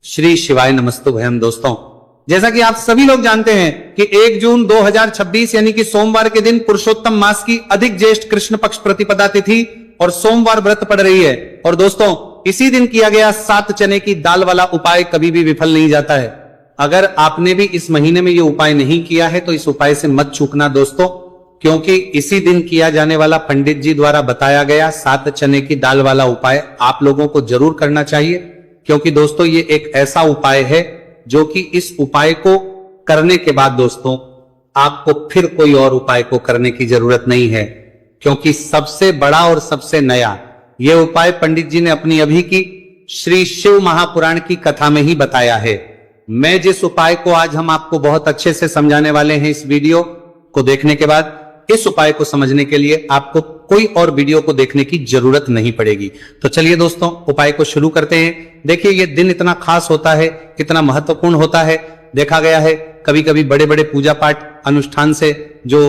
श्री शिवाय नमस्तुभयम। दोस्तों, जैसा कि आप सभी लोग जानते हैं कि 1 जून 2026 यानी कि सोमवार के दिन पुरुषोत्तम मास की अधिक ज्येष्ठ कृष्ण पक्ष प्रतिपदा तिथि और सोमवार व्रत पड़ रही है। और दोस्तों, इसी दिन किया गया 7 चने की दाल वाला उपाय कभी भी विफल नहीं जाता है। अगर आपने भी इस महीने में ये उपाय नहीं किया है तो इस उपाय से मत चूकना दोस्तों, क्योंकि इसी दिन किया जाने वाला पंडित जी द्वारा बताया गया 7 चने की दाल वाला उपाय आप लोगों को जरूर करना चाहिए। क्योंकि दोस्तों, ये एक ऐसा उपाय है जो कि इस उपाय को करने के बाद दोस्तों आपको फिर कोई और उपाय को करने की जरूरत नहीं है, क्योंकि सबसे बड़ा और सबसे नया यह उपाय पंडित जी ने अपनी अभी की श्री शिव महापुराण की कथा में ही बताया है। मैं जिस उपाय को आज हम आपको बहुत अच्छे से समझाने वाले हैं, इस वीडियो को देखने के बाद इस उपाय को समझने के लिए आपको कोई और वीडियो को देखने की जरूरत नहीं पड़ेगी। तो चलिए दोस्तों, उपाय को शुरू करते हैं। देखिए, यह दिन इतना खास होता है, इतना महत्वपूर्ण होता है। देखा गया है कभी कभी बड़े बड़े पूजा पाठ अनुष्ठान से जो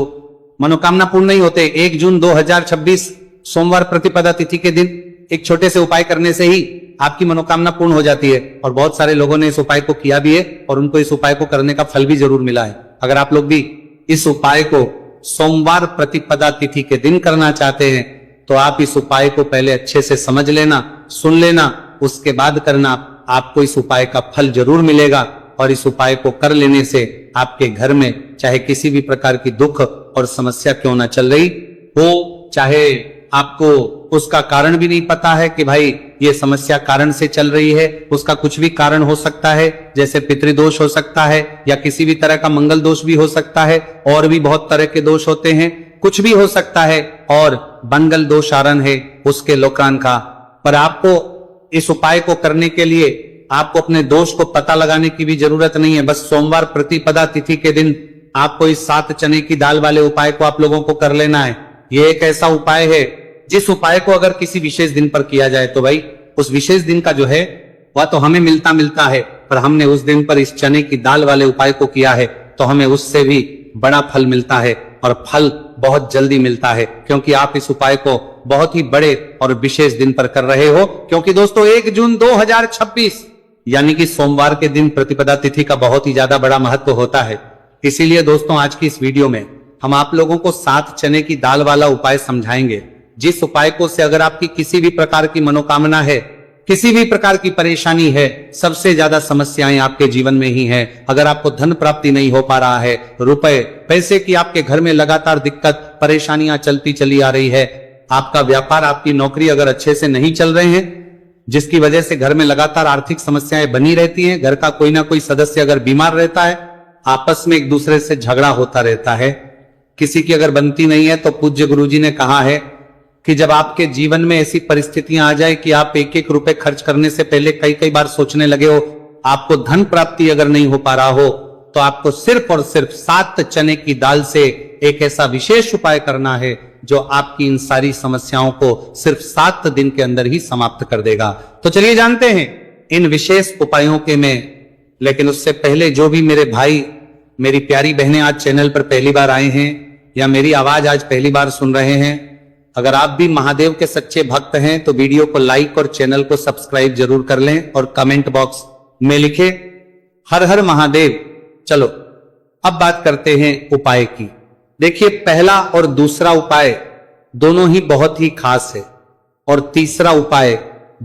मनोकामना पूर्ण नहीं होते, 1 जून 2026 सोमवार प्रतिपदा तिथि के दिन एक छोटे से उपाय करने से ही आपकी मनोकामना पूर्ण हो जाती है। और बहुत सारे लोगों ने इस उपाय को किया भी है और उनको इस उपाय को करने का फल भी जरूर मिला है। अगर आप लोग भी इस उपाय को सोमवार प्रतिपदा तिथि के दिन करना चाहते हैं तो आप इस उपाय को पहले अच्छे से समझ लेना, सुन लेना, उसके बाद करना। आपको इस उपाय का फल जरूर मिलेगा। और इस उपाय को कर लेने से आपके घर में चाहे किसी भी प्रकार की दुख और समस्या क्यों ना चल रही हो, चाहे आपको उसका कारण भी नहीं पता है कि भाई ये समस्या कारण से चल रही है, उसका कुछ भी कारण हो सकता है, जैसे पितृदोष हो सकता है या किसी भी तरह का मंगल दोष भी हो सकता है, और भी बहुत तरह के दोष होते हैं, कुछ भी हो सकता है। और बंगल दोष आरण है उसके लोकान का। पर आपको इस उपाय को करने के लिए आपको अपने दोष को पता लगाने की भी जरूरत नहीं है। बस सोमवार प्रतिपदा तिथि के दिन आपको इस 7 चने की दाल वाले उपाय को आप लोगों को कर लेना है। ये एक ऐसा उपाय है जिस उपाय को अगर किसी विशेष दिन पर किया जाए तो भाई उस विशेष दिन का जो है वह तो हमें मिलता है, पर हमने उस दिन पर इस चने की दाल वाले उपाय को किया है तो हमें उससे भी बड़ा फल मिलता है, और फल बहुत जल्दी मिलता है, क्योंकि आप इस उपाय को बहुत ही बड़े और विशेष दिन पर कर रहे हो। क्योंकि दोस्तों, 1 जून 2026 यानी कि सोमवार के दिन प्रतिपदा तिथि का बहुत ही ज्यादा बड़ा महत्व होता है। इसीलिए दोस्तों, आज की इस वीडियो में हम आप लोगों को 7 चने की दाल वाला उपाय समझाएंगे, जिस उपाय को से अगर आपकी किसी भी प्रकार की मनोकामना है, किसी भी प्रकार की परेशानी है, सबसे ज्यादा समस्याएं आपके जीवन में ही हैं। अगर आपको धन प्राप्ति नहीं हो पा रहा है, रुपए पैसे की आपके घर में लगातार दिक्कत परेशानियां चलती चली आ रही है, आपका व्यापार आपकी नौकरी अगर अच्छे से नहीं चल रहे हैं, जिसकी वजह से घर में लगातार आर्थिक समस्याएं बनी रहती हैं, घर का कोई ना कोई सदस्य अगर बीमार रहता है, आपस में एक दूसरे से झगड़ा होता रहता है, किसी की अगर बनती नहीं है, तो पूज्य गुरुजी ने कहा है कि जब आपके जीवन में ऐसी परिस्थितियां आ जाए कि आप 1-1 रुपए खर्च करने से पहले कई बार सोचने लगे हो, आपको धन प्राप्ति अगर नहीं हो पा रहा हो, तो आपको सिर्फ और सिर्फ 7 चने की दाल से एक ऐसा विशेष उपाय करना है जो आपकी इन सारी समस्याओं को सिर्फ 7 दिन के अंदर ही समाप्त कर देगा। तो चलिए जानते हैं इन विशेष उपायों के में। लेकिन उससे पहले जो भी मेरे भाई मेरी प्यारी बहनें आज चैनल पर पहली बार आए हैं या मेरी आवाज आज पहली बार सुन रहे हैं, अगर आप भी महादेव के सच्चे भक्त हैं तो वीडियो को लाइक और चैनल को सब्सक्राइब जरूर कर लें और कमेंट बॉक्स में लिखें हर हर महादेव। चलो अब बात करते हैं उपाय की। देखिए, पहला और दूसरा उपाय दोनों ही बहुत ही खास है, और तीसरा उपाय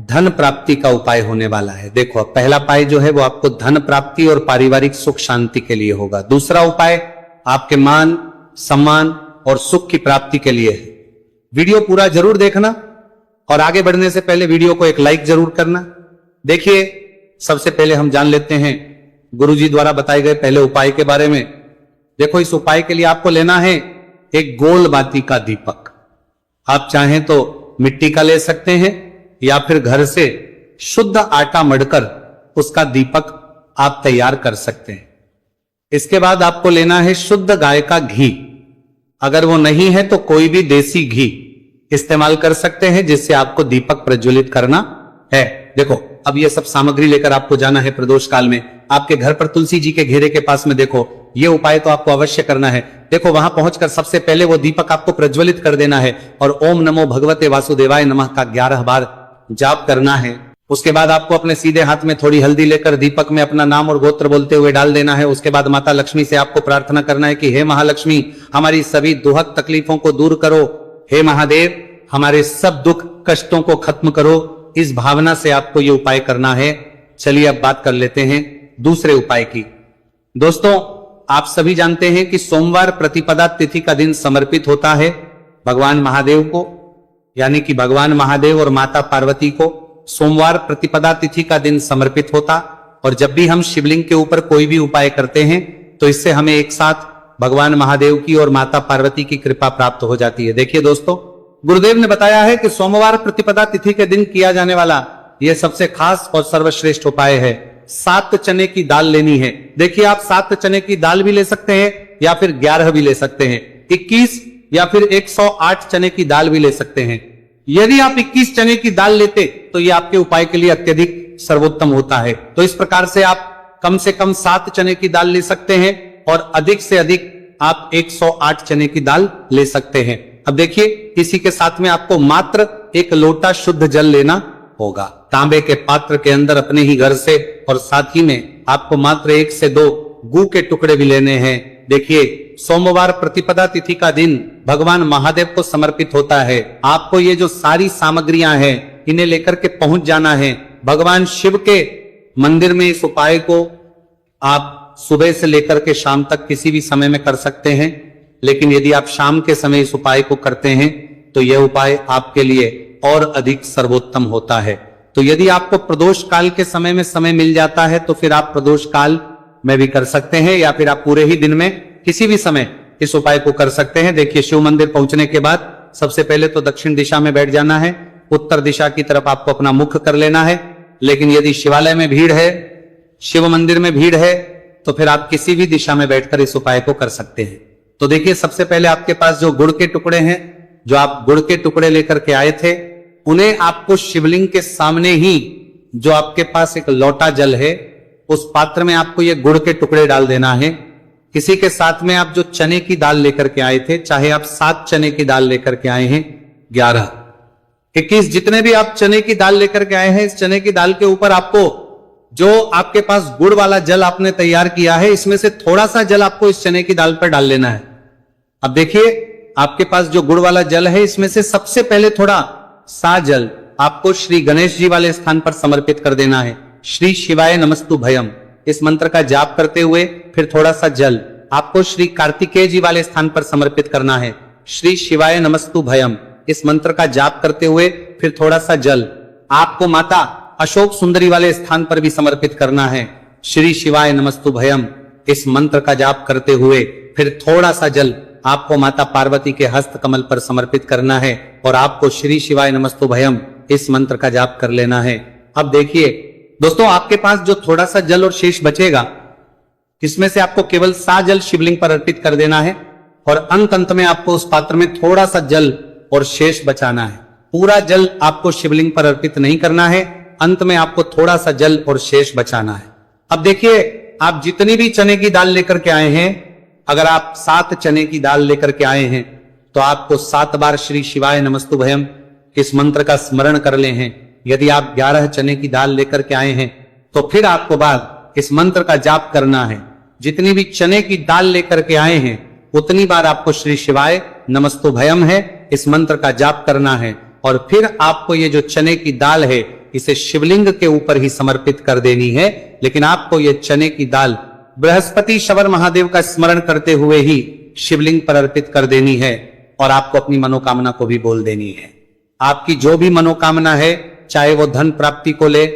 धन प्राप्ति का उपाय होने वाला है। देखो, पहला उपाय जो है वो आपको धन प्राप्ति और पारिवारिक सुख शांति के लिए होगा। दूसरा उपाय आपके मान सम्मान और सुख की प्राप्ति के लिए है। वीडियो पूरा जरूर देखना और आगे बढ़ने से पहले वीडियो को एक लाइक जरूर करना। देखिए, सबसे पहले हम जान लेते हैं गुरुजी द्वारा बताए गए पहले उपाय के बारे में। देखो, इस उपाय के लिए आपको लेना है एक गोल बाती का दीपक। आप चाहें तो मिट्टी का ले सकते हैं या फिर घर से शुद्ध आटा मढ़कर उसका दीपक आप तैयार कर सकते हैं। इसके बाद आपको लेना है शुद्ध गाय का घी। अगर वो नहीं है तो कोई भी देसी घी इस्तेमाल कर सकते हैं जिससे आपको दीपक प्रज्वलित करना है। देखो, अब ये सब सामग्री लेकर आपको जाना है प्रदोष काल में आपके घर पर तुलसी जी के घेरे के पास में। देखो, ये उपाय तो आपको अवश्य करना है। देखो, वहां पहुंचकर सबसे पहले वो दीपक आपको प्रज्वलित कर देना है और ओम नमो भगवते वासुदेवाय नमः का 11 बार जाप करना है। उसके बाद आपको अपने सीधे हाथ में थोड़ी हल्दी लेकर दीपक में अपना नाम और गोत्र बोलते हुए डाल देना है। उसके बाद माता लक्ष्मी से आपको प्रार्थना करना है कि हे महालक्ष्मी, हमारी सभी दुहक तकलीफों को दूर करो, हे महादेव हमारे सब दुख कष्टों को खत्म करो। इस भावना से आपको ये उपाय करना है। चलिए अब बात कर लेते हैं दूसरे उपाय की। दोस्तों, आप सभी जानते हैं कि सोमवार प्रतिपदा तिथि का दिन समर्पित होता है भगवान महादेव को, यानी कि भगवान महादेव और माता पार्वती को सोमवार प्रतिपदा तिथि का दिन समर्पित होता। और जब भी हम शिवलिंग के ऊपर कोई भी उपाय करते हैं तो इससे हमें एक साथ भगवान महादेव की और माता पार्वती की कृपा प्राप्त हो जाती है। देखिए दोस्तों, गुरुदेव ने बताया है कि सोमवार प्रतिपदा तिथि के दिन किया जाने वाला यह सबसे खास और सर्वश्रेष्ठ उपाय है। 7 चने की दाल लेनी है। देखिए, आप 7 चने की दाल भी ले सकते हैं या फिर 11 भी ले सकते हैं, 21 या फिर 108 चने की दाल भी ले सकते हैं। यदि आप 21 चने की दाल लेते तो ये आपके उपाय के लिए अत्यधिक सर्वोत्तम होता है। तो इस प्रकार से आप कम से कम 7 चने की दाल ले सकते हैं और अधिक से अधिक आप 108 चने की दाल ले सकते हैं। अब देखिए, इसी के साथ में आपको मात्र 1 लोटा शुद्ध जल लेना होगा, तांबे के पात्र के अंदर अपने ही घर से, और साथ ही में आपको मात्र 1 से 2 गू के टुकड़े भी लेने हैं। देखिए, सोमवार प्रतिपदा तिथि का दिन भगवान महादेव को समर्पित होता है। आपको ये जो सारी सामग्रियां हैं इन्हें लेकर के पहुंच जाना है भगवान शिव के मंदिर में। इस उपाय को आप सुबह से लेकर के शाम तक किसी भी समय में कर सकते हैं, लेकिन यदि आप शाम के समय इस उपाय को करते हैं तो यह उपाय आपके लिए और अधिक सर्वोत्तम होता है। तो यदि आपको प्रदोष काल के समय में समय मिल जाता है तो फिर आप प्रदोष काल में भी कर सकते हैं, या फिर आप पूरे ही दिन में किसी भी समय इस उपाय को कर सकते हैं। देखिए, शिव मंदिर पहुंचने के बाद सबसे पहले तो दक्षिण दिशा में बैठ जाना है, उत्तर दिशा की तरफ आपको अपना मुख कर लेना है। लेकिन यदि शिवालय में भीड़ है, शिव मंदिर में भीड़ है, तो फिर आप किसी भी दिशा में बैठकर इस उपाय को कर सकते हैं। तो देखिए, सबसे पहले आपके पास जो गुड़ के टुकड़े हैं, जो आप गुड़ के टुकड़े लेकर के आए थे, उन्हें आपको शिवलिंग के सामने ही जो आपके पास एक लोटा जल है उस पात्र में आपको ये गुड़ के टुकड़े डाल देना है। किसी के साथ में आप जो चने की दाल लेकर के आए थे, चाहे आप 7 चने की दाल लेकर के आए हैं, 11, 21, जितने भी आप चने की दाल लेकर के आए हैं, इस चने की दाल के ऊपर आपको जो आपके पास गुड़ वाला जल आपने तैयार किया है, इसमें से थोड़ा सा जल आपको इस चने की दाल पर डाल लेना है। अब देखिए, आपके पास जो गुड़ वाला जल है, इसमें से सबसे पहले थोड़ा सा जल आपको श्री गणेश जी वाले स्थान पर समर्पित कर देना है। श्री शिवाय नमस्तु भयम इस मंत्र का जाप करते हुए फिर थोड़ा सा जल आपको श्री कार्तिकेय जी वाले स्थान पर समर्पित करना है। श्री शिवाय नमस्तु भयम इस मंत्र का जाप करते हुए फिर थोड़ा सा जल आपको माता अशोक सुंदरी वाले स्थान पर भी समर्पित करना है। श्री शिवाय नमस्तु भयम इस मंत्र का जाप करते हुए फिर थोड़ा सा जल आपको माता पार्वती के हस्त कमल पर समर्पित करना है और आपको श्री शिवाय नमस्तु भयम इस मंत्र का जाप कर लेना है। अब देखिए दोस्तों, आपके पास जो थोड़ा सा जल और शेष बचेगा, इसमें से आपको केवल सा जल शिवलिंग पर अर्पित कर देना है और अंत में आपको उस पात्र में थोड़ा सा जल और शेष बचाना है। पूरा जल आपको शिवलिंग पर अर्पित नहीं करना है, अंत में आपको थोड़ा सा जल और शेष बचाना है। अब देखिए, आप जितनी भी चने की दाल लेकर के आए हैं, अगर आप 7 चने की दाल लेकर के आए हैं तो आपको 7 बार श्री शिवाय नमस्तु भयम इस मंत्र का स्मरण कर ले हैं। यदि आप 11 चने की दाल लेकर के आए हैं तो फिर आपको बाद इस मंत्र का जाप करना है। जितनी भी चने की दाल लेकर के आए हैं उतनी बार आपको श्री शिवाय नमस्तु भयम है इस मंत्र का जाप करना है और फिर आपको ये जो चने की दाल है इसे शिवलिंग के ऊपर ही समर्पित कर देनी है। लेकिन आपको ये चने की दाल बृहस्पति शवर महादेव का स्मरण करते हुए ही शिवलिंग पर अर्पित कर देनी है और आपको अपनी मनोकामना को भी बोल देनी है। आपकी जो भी मनोकामना है, चाहे वो धन प्राप्ति को ले,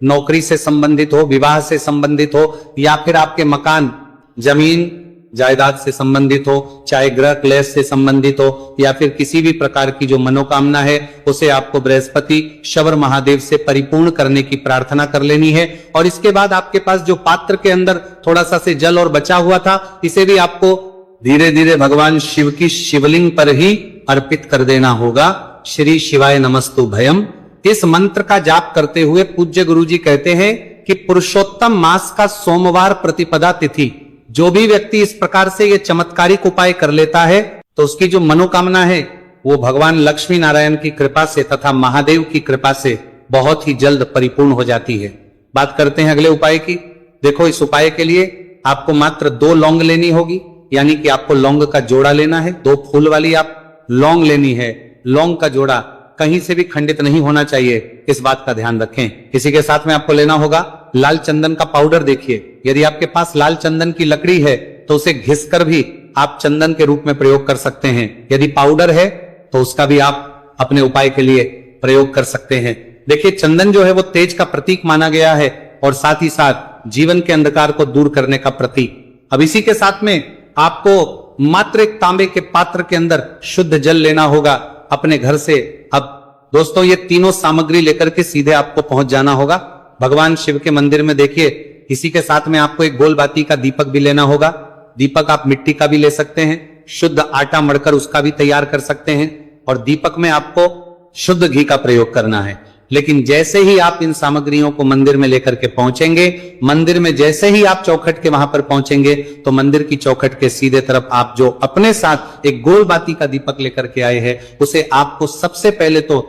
नौकरी से संबंधित हो, विवाह से संबंधित हो, या फिर आपके मकान जमीन जायदाद से संबंधित हो, चाहे ग्रह क्लेश से संबंधित हो, या फिर किसी भी प्रकार की जो मनोकामना है उसे आपको बृहस्पति शवर महादेव से परिपूर्ण करने की प्रार्थना कर लेनी है। और इसके बाद आपके पास जो पात्र के अंदर थोड़ा सा से जल और बचा हुआ था, इसे भी आपको धीरे धीरे भगवान शिव की शिवलिंग पर ही अर्पित कर देना होगा। श्री शिवाय नमस्तु भयम इस मंत्र का जाप करते हुए पूज्य गुरु जी कहते हैं कि पुरुषोत्तम मास का सोमवार प्रतिपदा तिथि जो भी व्यक्ति इस प्रकार से ये चमत्कारिक उपाय कर लेता है तो उसकी जो मनोकामना है वो भगवान लक्ष्मी नारायण की कृपा से तथा महादेव की कृपा से बहुत ही जल्द परिपूर्ण हो जाती है। बात करते हैं अगले उपाय की। देखो, इस उपाय के लिए आपको मात्र 2 लौंग लेनी होगी, यानी कि आपको लौंग का जोड़ा लेना है। 2 फूल वाली आप लौंग लेनी है। लौंग का जोड़ा कहीं से भी खंडित नहीं होना चाहिए, इस बात का ध्यान रखें। इसी के साथ में आपको लेना होगा लाल चंदन का पाउडर। देखिए, यदि आपके पास लाल चंदन की लकड़ी है तो उसे घिसकर भी आप चंदन के रूप में प्रयोग कर सकते हैं। यदि पाउडर है तो उसका भी आप अपने उपाय के लिए प्रयोग कर सकते हैं। देखिए, चंदन जो है वो तेज का प्रतीक माना गया है और साथ ही साथ जीवन के अंधकार को दूर करने का प्रतीक। अब इसी के साथ में आपको मात्र एक तांबे के पात्र के अंदर शुद्ध जल लेना होगा अपने घर से। अब दोस्तों, ये तीनों सामग्री लेकर के सीधे आपको पहुंच जाना होगा भगवान शिव के मंदिर में। देखिए, इसी के साथ में आपको एक गोल बाती का दीपक भी लेना होगा। दीपक आप मिट्टी का भी ले सकते हैं, शुद्ध आटा मढ़कर उसका भी तैयार कर सकते हैं, और दीपक में आपको शुद्ध घी का प्रयोग करना है। लेकिन जैसे ही आप इन सामग्रियों को मंदिर में लेकर के पहुंचेंगे, मंदिर में जैसे ही आप चौखट के वहां पर पहुंचेंगे, तो मंदिर की चौखट के सीधे तरफ आप जो अपने साथ एक गोल बाती का दीपक लेकर के आए हैं, उसे आपको सबसे पहले तो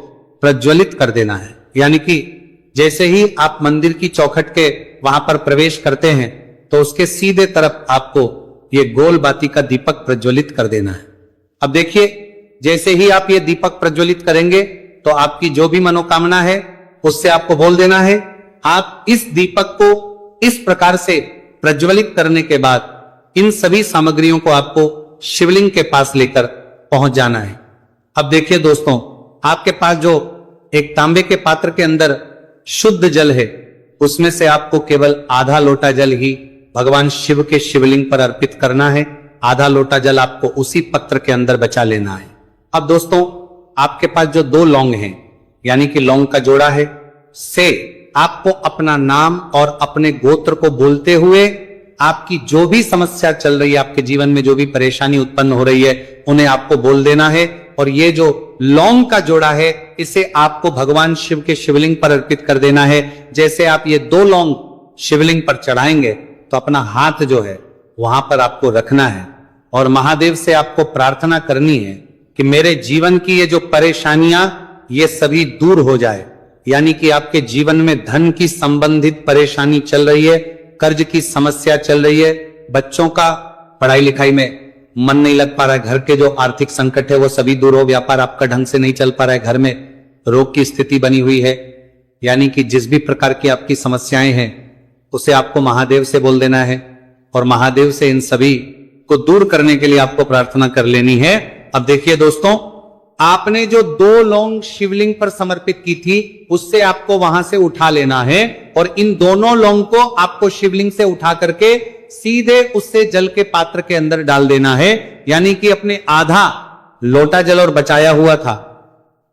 प्रज्वलित कर देना है। यानी कि जैसे ही आप मंदिर की चौखट के वहां पर प्रवेश करते हैं तो उसके सीधे तरफ आपको ये गोल बाती का दीपक प्रज्वलित कर देना है। अब देखिए, जैसे ही आप ये दीपक प्रज्वलित करेंगे तो आपकी जो भी मनोकामना है उससे आपको बोल देना है। आप इस दीपक को इस प्रकार से प्रज्वलित करने के बाद इन सभी सामग्रियों को आपको शिवलिंग के पास लेकर पहुंच जाना है। अब देखिए दोस्तों, आपके पास जो एक तांबे के पात्र के अंदर शुद्ध जल है, उसमें से आपको केवल आधा लोटा जल ही भगवान शिव के शिवलिंग पर अर्पित करना है। आधा लोटा जल आपको उसी पत्र के अंदर बचा लेना है। अब दोस्तों, आपके पास जो 2 लौंग हैं, यानी कि लौंग का जोड़ा है, से आपको अपना नाम और अपने गोत्र को बोलते हुए आपकी जो भी समस्या चल रही है, आपके जीवन में जो भी परेशानी उत्पन्न हो रही है, उन्हें आपको बोल देना है। और ये जो लौंग का जोड़ा है, इसे आपको भगवान शिव के शिवलिंग पर अर्पित कर देना है। जैसे आप ये 2 लौंग शिवलिंग पर चढ़ाएंगे तो अपना हाथ जो है वहां पर आपको रखना है और महादेव से आपको प्रार्थना करनी है कि मेरे जीवन की ये जो परेशानियां ये सभी दूर हो जाए। यानी कि आपके जीवन में धन की संबंधित परेशानी चल रही है, कर्ज की समस्या चल रही है, बच्चों का पढ़ाई लिखाई में मन नहीं लग पा रहा है, घर के जो आर्थिक संकट है वो सभी दूर हो, व्यापार आपका ढंग से नहीं चल पा रहा है, घर में रोग की स्थिति बनी हुई है। यानी कि जिस भी प्रकार की आपकी समस्याएं हैं उसे आपको महादेव से बोल देना है और महादेव से इन सभी को दूर करने के लिए आपको प्रार्थना कर लेनी है। अब देखिए दोस्तों, आपने जो 2 लौंग शिवलिंग पर समर्पित की थी, उससे आपको वहां से उठा लेना है और इन दोनों लौंग को आपको शिवलिंग से उठा करके सीधे उससे जल के पात्र के अंदर डाल देना है। यानी कि अपने आधा लोटा जल और बचाया हुआ था,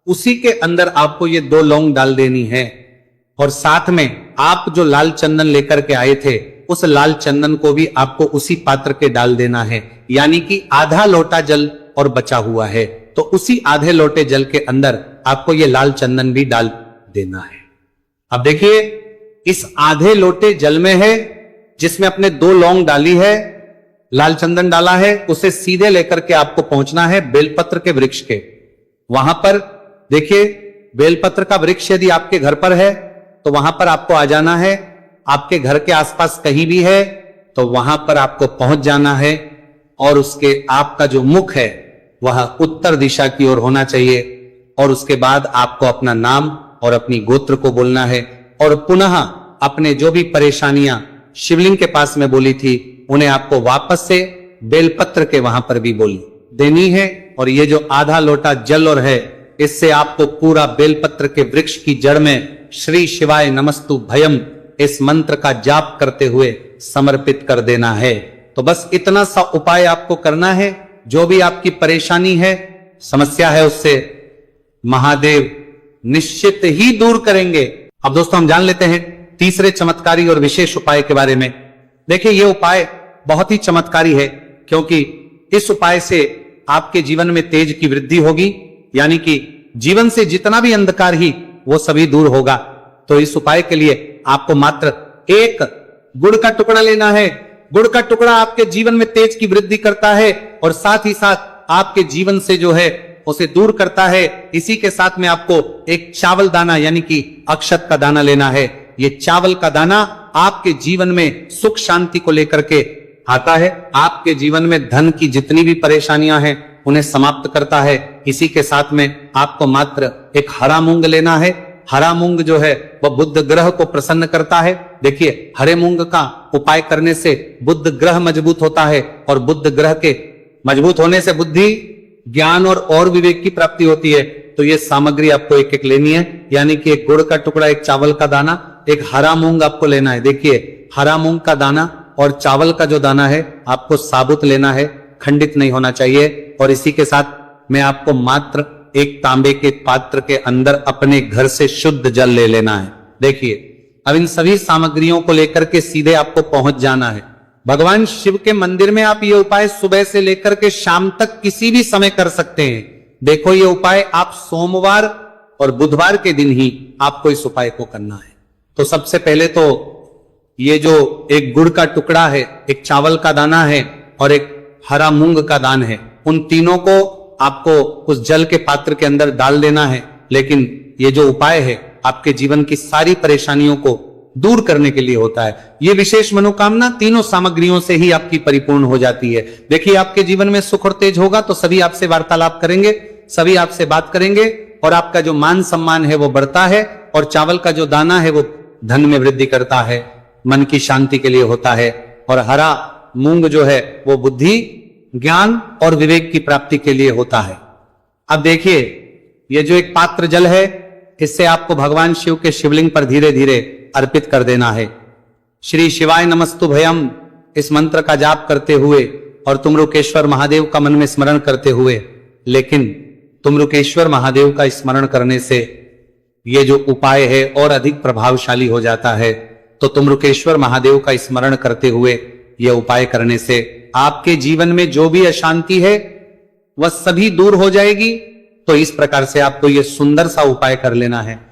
उसी के अंदर आपको ये 2 लौंग डाल देनी है। और साथ में आप जो लाल चंदन लेकर के आए थे, उस लाल चंदन को भी आपको उसी पात्र के डाल देना है। यानी कि आधा लोटा जल और बचा हुआ है, तो उसी आधे लोटे जल के अंदर आपको ये लाल चंदन भी डाल देना है। अब देखिए, इस आधे लोटे जल में है, जिसमें अपने 2 लौंग डाली है, लाल चंदन डाला है, उसे सीधे लेकर के आपको पहुंचना है बेलपत्र के वृक्ष के। वहां पर देखिए, बेलपत्र का वृक्ष यदि आपके घर पर है तो वहां पर आपको आ जाना है। आपके घर के आसपास कहीं भी है तो वहां पर आपको पहुंच जाना है और उसके आपका जो मुख है वह उत्तर दिशा की ओर होना चाहिए। और उसके बाद आपको अपना नाम और अपनी गोत्र को बोलना है और पुनः अपने जो भी परेशानियां शिवलिंग के पास में बोली थी, उन्हें आपको वापस से बेलपत्र के वहां पर भी बोल देनी है। और ये जो आधा लोटा जल और है, इससे आपको पूरा बेलपत्र के वृक्ष की जड़ में श्री शिवाय नमस्तु भयम इस मंत्र का जाप करते हुए समर्पित कर देना है। तो बस इतना सा उपाय आपको करना है। जो भी आपकी परेशानी है, समस्या है, उससे महादेव निश्चित ही दूर करेंगे। अब दोस्तों, हम जान लेते हैं तीसरे चमत्कारी और विशेष उपाय के बारे में। देखिए, यह उपाय बहुत ही चमत्कारी है, क्योंकि इस उपाय से आपके जीवन में तेज की वृद्धि होगी। यानी कि जीवन से जितना भी अंधकार ही वो सभी दूर होगा। तो इस उपाय के लिए आपको मात्र 1 गुड़ का टुकड़ा लेना है। गुड़ का टुकड़ा आपके जीवन में तेज की वृद्धि करता है और साथ ही साथ आपके जीवन से जो है उसे दूर करता है। इसी के साथ में आपको एक चावल दाना यानी कि अक्षत का दाना लेना है। ये चावल का दाना आपके जीवन में सुख शांति को लेकर के आता है, आपके जीवन में धन की जितनी भी परेशानियां हैं उन्हें समाप्त करता है। इसी के साथ में आपको मात्र एक हरा मूंग लेना है। हरा मूंग जो है वह बुध ग्रह को प्रसन्न करता है। देखिए, हरे मूंग का उपाय करने से बुध ग्रह मजबूत होता है और बुध ग्रह के मजबूत होने से बुद्धि, ज्ञान और विवेक की प्राप्ति होती है। तो ये सामग्री आपको एक एक लेनी है, यानी कि एक गुड़ का टुकड़ा, एक चावल का दाना, एक हरा मूंग आपको लेना है। देखिए, हरा मूंग का दाना और चावल का जो दाना है आपको साबुत लेना है, खंडित नहीं होना चाहिए। और इसी के साथ में आपको मात्र एक तांबे के पात्र के अंदर अपने घर से शुद्ध जल ले लेना है। देखिए, अब इन सभी सामग्रियों को लेकर के सीधे आपको पहुंच जाना है भगवान शिव के मंदिर में। आप ये उपाय सुबह से लेकर के शाम तक किसी भी समय कर सकते हैं। देखो, ये उपाय आप सोमवार और बुधवार के दिन ही आपको इस उपाय को करना है। तो सबसे पहले तो ये जो एक गुड़ का टुकड़ा है, एक चावल का दाना है और एक हरा मूंग का दान है, उन तीनों को आपको उस जल के पात्र के अंदर डाल देना है। लेकिन ये जो उपाय है आपके जीवन की सारी परेशानियों को दूर करने के लिए होता है। ये विशेष मनोकामना तीनों सामग्रियों से ही आपकी परिपूर्ण हो जाती है। देखिए, आपके जीवन में सुख और तेज होगा तो सभी आपसे वार्तालाप करेंगे, सभी आपसे बात करेंगे और आपका जो मान सम्मान है वो बढ़ता है। और चावल का जो दाना है वो धन में वृद्धि करता है, मन की शांति के लिए होता है। और हरा मूंग जो है वो बुद्धि, ज्ञान और विवेक की प्राप्ति के लिए होता है। अब देखिए, ये जो एक पात्र जल है, इससे आपको भगवान शिव के शिवलिंग पर धीरे धीरे अर्पित कर देना है। श्री शिवाय नमस्तुभयम इस मंत्र का जाप करते हुए और तुमरुकेश्वर महादेव का मन में स्मरण करते हुए। लेकिन तुमरुकेश्वर महादेव का स्मरण करने से ये जो उपाय है और अधिक प्रभावशाली हो जाता है। तो तुमरुकेश्वर महादेव का स्मरण करते हुए यह उपाय करने से आपके जीवन में जो भी अशांति है वह सभी दूर हो जाएगी। तो इस प्रकार से आपको यह सुंदर सा उपाय कर लेना है।